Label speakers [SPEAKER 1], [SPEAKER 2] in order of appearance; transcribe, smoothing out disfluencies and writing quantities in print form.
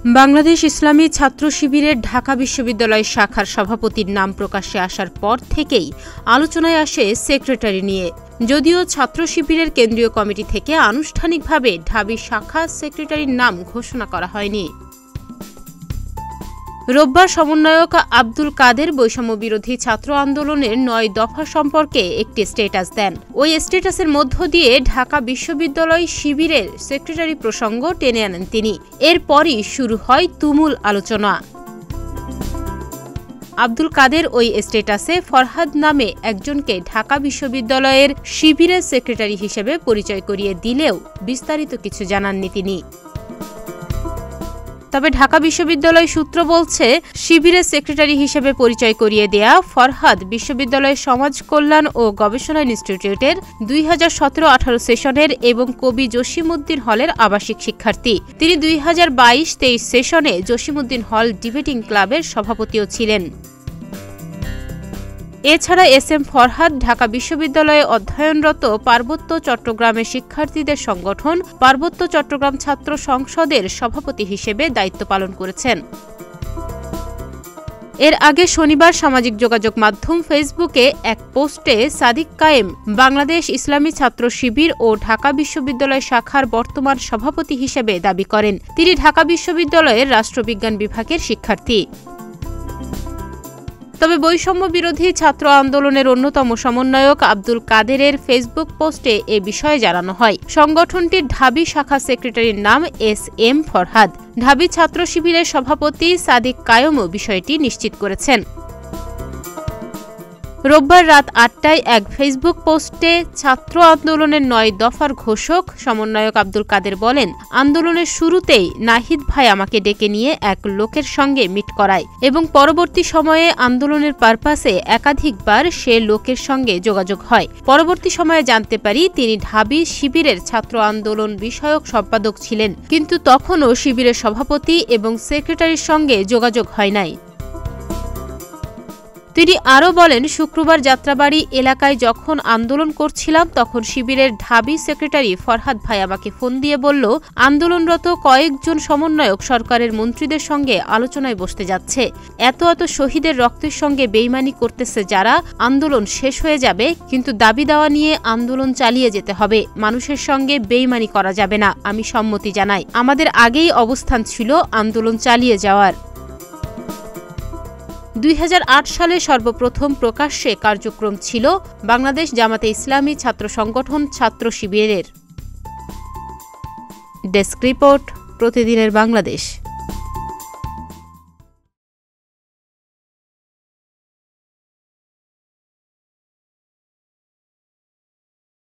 [SPEAKER 1] বাংলাদেশ ইসলামী ছাত্র শিবিরের ঢাকা বিশ্ববিদ্যালয় শাখার সভাপতির নাম প্রকাশ্যে আসার পর থেকেই আলোচনায় আসে সেক্রেটারি নিয়ে। যদিও ছাত্র শিবিরের কেন্দ্রীয় কমিটি থেকে আনুষ্ঠানিকভাবে ঢাবি শাখা সেক্রেটারির নাম ঘোষণা করা হয়নি। রোববার সমন্বয়ক আব্দুল কাদের বৈষম্য বিরোধী ছাত্র আন্দোলনের ৯ দফা সম্পর্কে একটি স্ট্যাটাস দেন। ওই স্ট্যাটাসের মধ্য দিয়ে ঢাকা বিশ্ববিদ্যালয় শিবিরের সেক্রেটারি প্রসঙ্গ টেনে আনেন তিনি। এরপরই শুরু হয় তুমুল আলোচনা। আব্দুল কাদের ওই স্ট্যাটাসে ফরহাদ নামে একজনকে ঢাকা বিশ্ববিদ্যালয়ের শিবিরের সেক্রেটারি হিসেবে পরিচয় করিয়ে দিলেও বিস্তারিত কিছু জানাননি তিনি। তবে ঢাকা বিশ্ববিদ্যালয় সূত্র বলছে, শিবিরের সেক্রেটারি হিসেবে পরিচয় করিয়ে দেয়া ফরহাদ বিশ্ববিদ্যালয়ের সমাজ কল্যাণ ও গবেষণা ইনস্টিটিউটের 2017-18 সেশনের এবং কবি জসিমউদ্দিন হলের আবাসিক শিক্ষার্থী। তিনি 2022-23 সেশনে জসিমউদ্দিন হল ডিবেটিং ক্লাবের সভাপতিও ছিলেন। এছাড়া এস.এম. ফরহাদ ঢাকা বিশ্ববিদ্যালয়ে অধ্যয়নরত পার্বত্য চট্টগ্রামের শিক্ষার্থীদের সংগঠন পার্বত্য চট্টগ্রাম ছাত্র সংসদের সভাপতি হিসেবে দায়িত্ব পালন করেছেন। এর আগে শনিবার সামাজিক যোগাযোগ মাধ্যম ফেসবুকে এক পোস্টে সাদিক কায়েম বাংলাদেশ ইসলামী ছাত্র শিবির ও ঢাকা বিশ্ববিদ্যালয় শাখার বর্তমান সভাপতি হিসেবে দাবি করেন। তিনি ঢাকা বিশ্ববিদ্যালয়ের রাষ্ট্রবিজ্ঞান বিভাগের শিক্ষার্থী। তবে বৈষম্য বিরোধী ছাত্র আন্দোলনের অন্যতম সমন্বয়ক আব্দুল কাদেরের ফেসবুক পোস্টে এ বিষয়ে জানানো হয়। সংগঠনটির ঢাবি শাখা সেক্রেটারির নাম এস.এম. ফরহাদ। ঢাবি ছাত্র শিবিরের সভাপতি সাদিক কায়েমও বিষয়টি নিশ্চিত করেছেন। রোববার রাত ৮টায় এক ফেসবুক পোস্টে ছাত্র আন্দোলনের ৯ দফার ঘোষক সমন্বয়ক আব্দুল কাদের বলেন, আন্দোলনের শুরুতেই নাহিদ ভাই আমাকে ডেকে নিয়ে এক লোকের সঙ্গে মিট করায় এবং পরবর্তী সময়ে আন্দোলনের পারপাসে একাধিকবার সে লোকের সঙ্গে যোগাযোগ হয়। পরবর্তী সময়ে জানতে পারি তিনি ঢাবি শিবিরের ছাত্র আন্দোলন বিষয়ক সম্পাদক ছিলেন, কিন্তু তখনও শিবিরের সভাপতি এবং সেক্রেটারির সঙ্গে যোগাযোগ হয় নাই। তিনি আরও বলেন, শুক্রবার যাত্রাবাড়ি এলাকায় যখন আন্দোলন করছিলাম তখন শিবিরের ঢাবি সেক্রেটারি ফরহাদ ভাই আমাকে ফোন দিয়ে বলল, আন্দোলনরত কয়েকজন সমন্বয়ক সরকারের মন্ত্রীদের সঙ্গে আলোচনায় বসতে যাচ্ছে। এত শহীদের রক্তের সঙ্গে বেইমানি করতেছে যারা, আন্দোলন শেষ হয়ে যাবে, কিন্তু দাবি দেওয়া নিয়ে আন্দোলন চালিয়ে যেতে হবে। মানুষের সঙ্গে বেইমানি করা যাবে না। আমি সম্মতি জানাই। আমাদের আগেই অবস্থান ছিল আন্দোলন চালিয়ে যাওয়ার। 2008 সালে সর্বপ্রথম প্রকাশ্যে কার্যক্রম ছিল বাংলাদেশ জামাতে ইসলামী ছাত্র সংগঠন ছাত্র শিবিরের। ডেস্ক রিপোর্ট, প্রতিদিনের বাংলাদেশ।